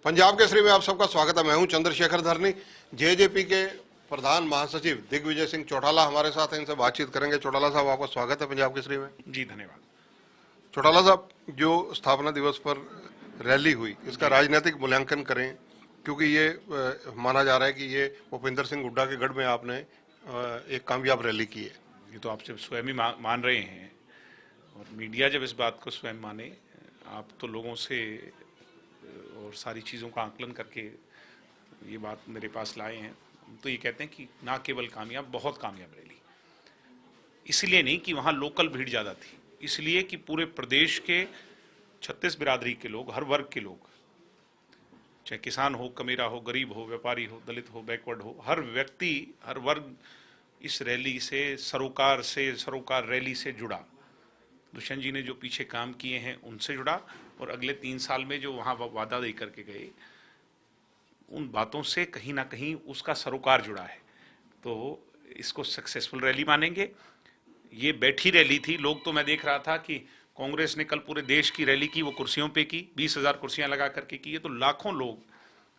पंजाब केसरी में आप सबका स्वागत है। मैं हूं चंद्रशेखर धरनी। जेजेपी के प्रधान महासचिव दिग्विजय सिंह चौटाला हमारे साथ हैं, इनसे बातचीत करेंगे। चौटाला साहब, आपका स्वागत है पंजाब केसरी में। जी धन्यवाद। चौटाला साहब, जो स्थापना दिवस पर रैली हुई, इसका राजनीतिक मूल्यांकन करें, क्योंकि ये माना जा रहा है कि ये भूपेंद्र सिंह हुड्डा के गढ़ में आपने एक कामयाब रैली की है। ये तो आप जब स्वयं ही मान रहे हैं और मीडिया जब इस बात को स्वयं माने, आप तो लोगों से और सारी चीज़ों का आकलन करके ये बात मेरे पास लाए हैं, तो ये कहते हैं कि ना केवल कामयाब, बहुत कामयाब रैली। इसलिए नहीं कि वहाँ लोकल भीड़ ज़्यादा थी, इसलिए कि पूरे प्रदेश के 36 बिरादरी के लोग, हर वर्ग के लोग, चाहे किसान हो, कमेरा हो, गरीब हो, व्यापारी हो, दलित हो, बैकवर्ड हो, हर व्यक्ति, हर वर्ग इस रैली से, सरोकार रैली से जुड़ा। दुष्यंत जी ने जो पीछे काम किए हैं उनसे जुड़ा, और अगले 3 साल में जो वहाँ वादा दे करके गए, उन बातों से कहीं ना कहीं उसका सरोकार जुड़ा है। तो इसको सक्सेसफुल रैली मानेंगे। ये बैठी रैली थी। लोग, तो मैं देख रहा था कि कांग्रेस ने कल पूरे देश की रैली की, वो कुर्सियों पे की, 20,000 कुर्सियां लगा करके की। ये तो लाखों लोग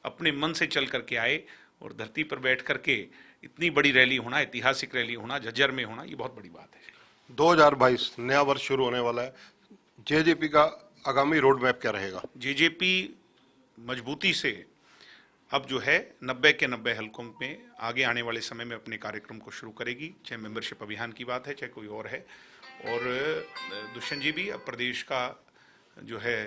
अपने मन से चल करके आए, और धरती पर बैठ करके इतनी बड़ी रैली होना, ऐतिहासिक रैली होना, झज्जर में होना, ये बहुत बड़ी बात है। 2022 नया वर्ष शुरू होने वाला है। जेजेपी का आगामी रोड मैप क्या रहेगा? जेजेपी मजबूती से अब जो है 90 के 90 हलकों में आगे आने वाले समय में अपने कार्यक्रम को शुरू करेगी, चाहे मेंबरशिप अभियान की बात है, चाहे कोई और है। और दुष्यंत जी भी अब प्रदेश का जो है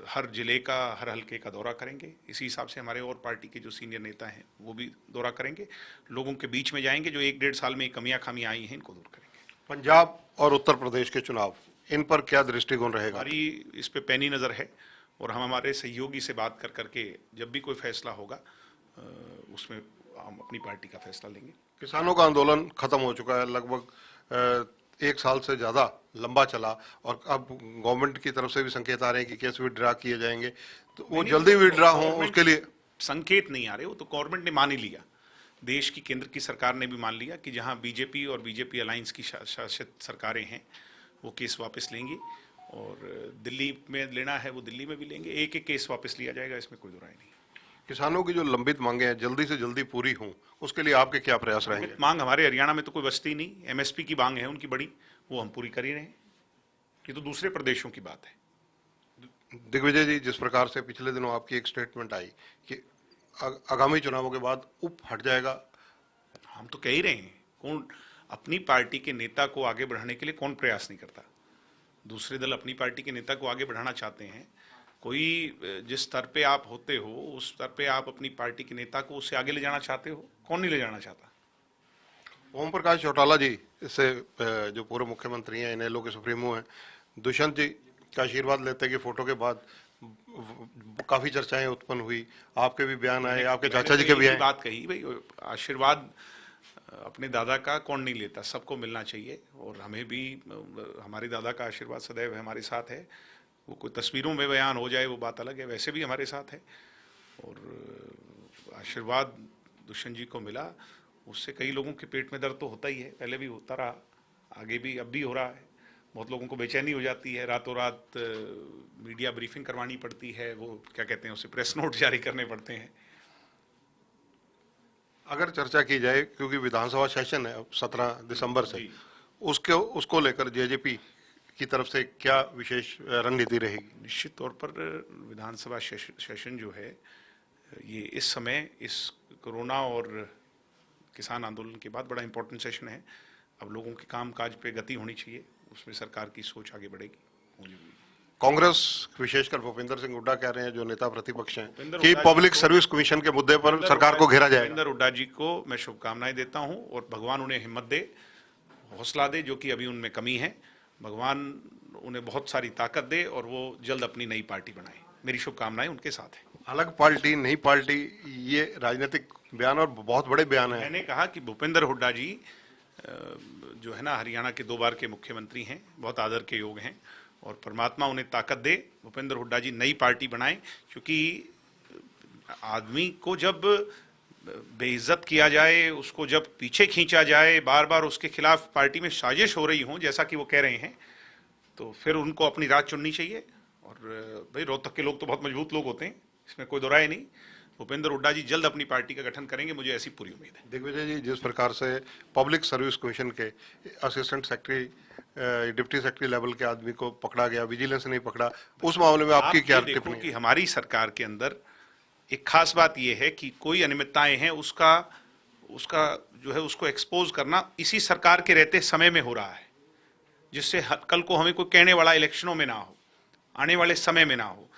हर जिले का, हर हलके का दौरा करेंगे। इसी हिसाब से हमारे और पार्टी के जो सीनियर नेता हैं वो भी दौरा करेंगे, लोगों के बीच में जाएंगे। जो 1-1.5 साल में कमियां खामियां आई हैं, इनको दूर करेंगे। पंजाब और उत्तर प्रदेश के चुनाव, इन पर क्या दृष्टिकोण रहेगा? हमारी इस पे पैनी नज़र है, और हम हमारे सहयोगी से बात कर करके जब भी कोई फैसला होगा उसमें हम अपनी पार्टी का फैसला लेंगे। किसानों का आंदोलन खत्म हो चुका है, लगभग 1 साल से ज्यादा लंबा चला, और अब गवर्नमेंट की तरफ से भी संकेत आ रहे हैं कि केस विड्रा किए जाएंगे, तो वो जल्दी विड्रा हो, उसके लिए संकेत नहीं आ रहे। वो तो गवर्नमेंट ने मान ही लिया, देश की केंद्र की सरकार ने भी मान लिया कि जहां बीजेपी और बीजेपी अलायंस की शासित सरकारें हैं, वो केस वापस लेंगी, और दिल्ली में लेना है वो दिल्ली में भी लेंगे। एक एक केस वापस लिया जाएगा, इसमें कोई दो राय नहीं। किसानों की जो लंबित मांगे हैं जल्दी से जल्दी पूरी हों, उसके लिए आपके क्या प्रयास रहेंगे? मांग हमारे हरियाणा में तो कोई बचती नहीं। एमएसपी की मांग है उनकी बड़ी, वो हम पूरी कर ही रहे हैं। ये तो दूसरे प्रदेशों की बात है। दिग्विजय जी, जिस प्रकार से पिछले दिनों आपकी एक स्टेटमेंट आई कि आगामी चुनावों के बाद उप हट जाएगा, हम तो कह ही रहे हैं, कौन अपनी पार्टी के नेता को आगे बढ़ाने के लिए कौन प्रयास नहीं करता? दूसरे दल अपनी पार्टी के नेता को आगे बढ़ाना चाहते हैं। कोई जिस स्तर पे आप होते हो, उस स्तर पे आप अपनी पार्टी के नेता को उससे आगे ले जाना चाहते हो। कौन नहीं ले जाना चाहता? ओम प्रकाश चौटाला जी, इससे जो पूर्व मुख्यमंत्री हैं, इनेलो के सुप्रीमो हैं, दुष्यंत जी का आशीर्वाद लेते कि फोटो के बाद काफी चर्चाएं उत्पन्न हुई, आपके भी बयान आए, आपके चाचा जी के भी आए। बात कही भाई, आशीर्वाद अपने दादा का कौन नहीं लेता, सबको मिलना चाहिए। और हमें भी हमारे दादा का आशीर्वाद सदैव हमारे साथ है। वो कोई तस्वीरों में बयान हो जाए वो बात अलग है, वैसे भी हमारे साथ है। और आशीर्वाद दुष्यंत जी को मिला, उससे कई लोगों के पेट में दर्द तो होता ही है, पहले भी होता रहा, आगे भी, अब भी हो रहा है। बहुत लोगों को बेचैनी हो जाती है, रातों रात मीडिया ब्रीफिंग करवानी पड़ती है, वो क्या कहते हैं उसे, प्रेस नोट जारी करने पड़ते हैं। अगर चर्चा की जाए, क्योंकि विधानसभा सेशन है 17 दिसंबर से, उसको लेकर जेजेपी की तरफ से क्या विशेष रणनीति रहेगी? निश्चित तौर पर विधानसभा सेशन जो है, ये इस समय, इस कोरोना और किसान आंदोलन के बाद बड़ा इंपॉर्टेंट सेशन है। अब लोगों के काम काज पे गति होनी चाहिए, उसमें सरकार की सोच आगे बढ़ेगी। कांग्रेस, विशेषकर भूपेंद्र सिंह हुड्डा कह रहे हैं, जो नेता प्रतिपक्ष हैं, कि पब्लिक सर्विस कमीशन के मुद्दे पर सरकार को घेरा जाएगा। भूपेंद्र हुड्डा जी को मैं शुभकामनाएं देता हूं, और भगवान उन्हें हिम्मत दे, हौसला दे, जो कि अभी उनमें कमी है। भगवान उन्हें बहुत सारी ताकत दे, और वो जल्द अपनी नई पार्टी बनाए। मेरी शुभकामनाएं उनके साथ हैं। अलग पार्टी, नई पार्टी, ये राजनीतिक बयान और बहुत बड़े बयान है। मैंने कहा कि भूपेंद्र हुड्डा जी जो है ना, हरियाणा के 2 बार के मुख्यमंत्री हैं, बहुत आदर के योग हैं, और परमात्मा उन्हें ताकत दे, भूपेंद्र हुड्डा जी नई पार्टी बनाएं। क्योंकि आदमी को जब बेइज्जत किया जाए, उसको जब पीछे खींचा जाए, बार बार उसके खिलाफ पार्टी में साजिश हो रही हो, जैसा कि वो कह रहे हैं, तो फिर उनको अपनी राह चुननी चाहिए। और भाई, रोहतक के लोग तो बहुत मजबूत लोग होते हैं, इसमें कोई दो राय नहीं। भूपेंद्र हुड्डा जी जल्द अपनी पार्टी का गठन करेंगे, मुझे ऐसी पूरी उम्मीद है। दिग्विजय जी, जिस प्रकार से पब्लिक सर्विस कमीशन के assistant secretary, deputy secretary level के आदमी को पकड़ा गया, विजिलेंस नहीं पकड़ा, उस मामले में आपकी क्या आप ये देखो टिप्पणी कि है? हमारी सरकार के अंदर एक खास बात यह है कि कोई अनियमितताएं हैं उसका जो है उसको एक्सपोज करना इसी सरकार के रहते समय में हो रहा है, जिससे कल को हमें कोई कहने वाला इलेक्शनों में ना हो, आने वाले समय में ना हो।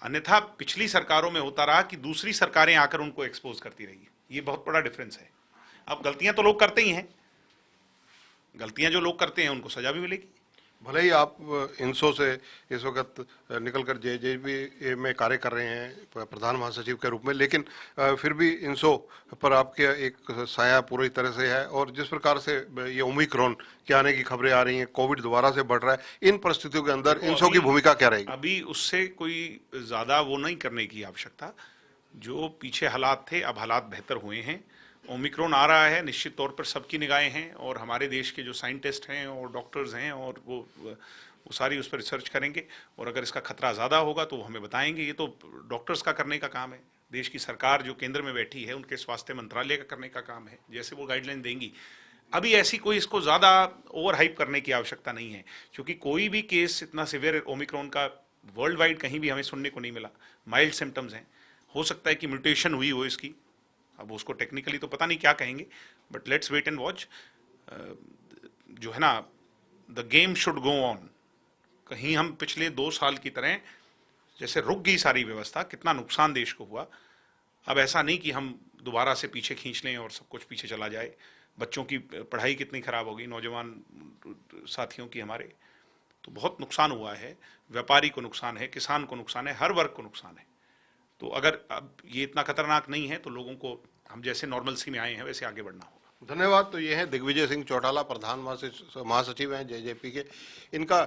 अन्यथा पिछली सरकारों में होता रहा कि दूसरी सरकारें आकर उनको एक्सपोज करती रही। ये बहुत बड़ा डिफरेंस है। अब गलतियां तो लोग करते ही हैं, गलतियां जो लोग करते हैं उनको सजा भी मिलेगी। भले ही आप इंसो से इस वक्त निकलकर जेजेपी में कार्य कर रहे हैं प्रधान महासचिव के रूप में, लेकिन फिर भी इंसो पर आपके एक साया पूरी तरह से है, और जिस प्रकार से ये ओमिक्रॉन के आने की खबरें आ रही हैं, कोविड दोबारा से बढ़ रहा है, इन परिस्थितियों के अंदर इंसो की भूमिका क्या रहेगी? अभी उससे कोई ज्यादा वो नहीं करने की आवश्यकता। जो पीछे हालात थे, अब हालात बेहतर हुए हैं। ओमिक्रॉन आ रहा है, निश्चित तौर पर सबकी निगाहें हैं, और हमारे देश के जो साइंटिस्ट हैं और डॉक्टर्स हैं और वो सारी उस पर रिसर्च करेंगे, और अगर इसका खतरा ज़्यादा होगा तो वो हमें बताएंगे। ये तो डॉक्टर्स का करने का काम है, देश की सरकार जो केंद्र में बैठी है उनके स्वास्थ्य मंत्रालय का करने का काम है, जैसे वो गाइडलाइन देंगी। अभी ऐसी कोई इसको ज़्यादा ओवर हाइप करने की आवश्यकता नहीं है, क्योंकि कोई भी केस इतना सिवियर ओमिक्रॉन का वर्ल्ड वाइड कहीं भी हमें सुनने को नहीं मिला। माइल्ड सिम्टम्स हैं, हो सकता है कि म्यूटेशन हुई हो इसकी, अब उसको टेक्निकली तो पता नहीं क्या कहेंगे, but let's wait and watch. जो है ना, the game should go on. कहीं हम पिछले 2 साल की तरह जैसे रुक गई सारी व्यवस्था, कितना नुकसान देश को हुआ, अब ऐसा नहीं कि हम दोबारा से पीछे खींच लें और सब कुछ पीछे चला जाए। बच्चों की पढ़ाई कितनी खराब होगी, नौजवान साथियों की हमारे, तो बहुत नुकसान हुआ है। व्यापारी को नुकसान है, किसान को नुकसान है, हर वर्ग को नुकसान है। तो अगर अब ये इतना खतरनाक नहीं है तो लोगों को हम जैसे नॉर्मलसी में आए हैं वैसे आगे बढ़ना होगा। धन्यवाद। तो ये हैं दिग्विजय सिंह चौटाला, प्रधान महासचिव हैं जेजेपी के। इनका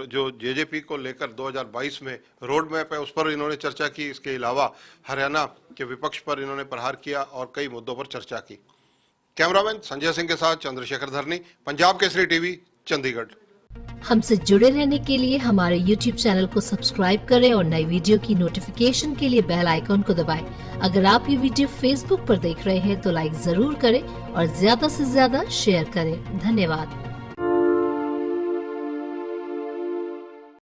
जो जेजेपी को लेकर 2022 में रोड मैप है उस पर इन्होंने चर्चा की। इसके अलावा हरियाणा के विपक्ष पर इन्होंने प्रहार किया और कई मुद्दों पर चर्चा की। कैमरामैन संजय सिंह के साथ चंद्रशेखर धरनी, पंजाब केसरी टीवी, चंडीगढ़। हमसे जुड़े रहने के लिए हमारे YouTube चैनल को सब्सक्राइब करें और नई वीडियो की नोटिफिकेशन के लिए बेल आइकॉन को दबाएं। अगर आप ये वीडियो Facebook पर देख रहे हैं तो लाइक जरूर करें और ज्यादा से ज्यादा शेयर करें। धन्यवाद।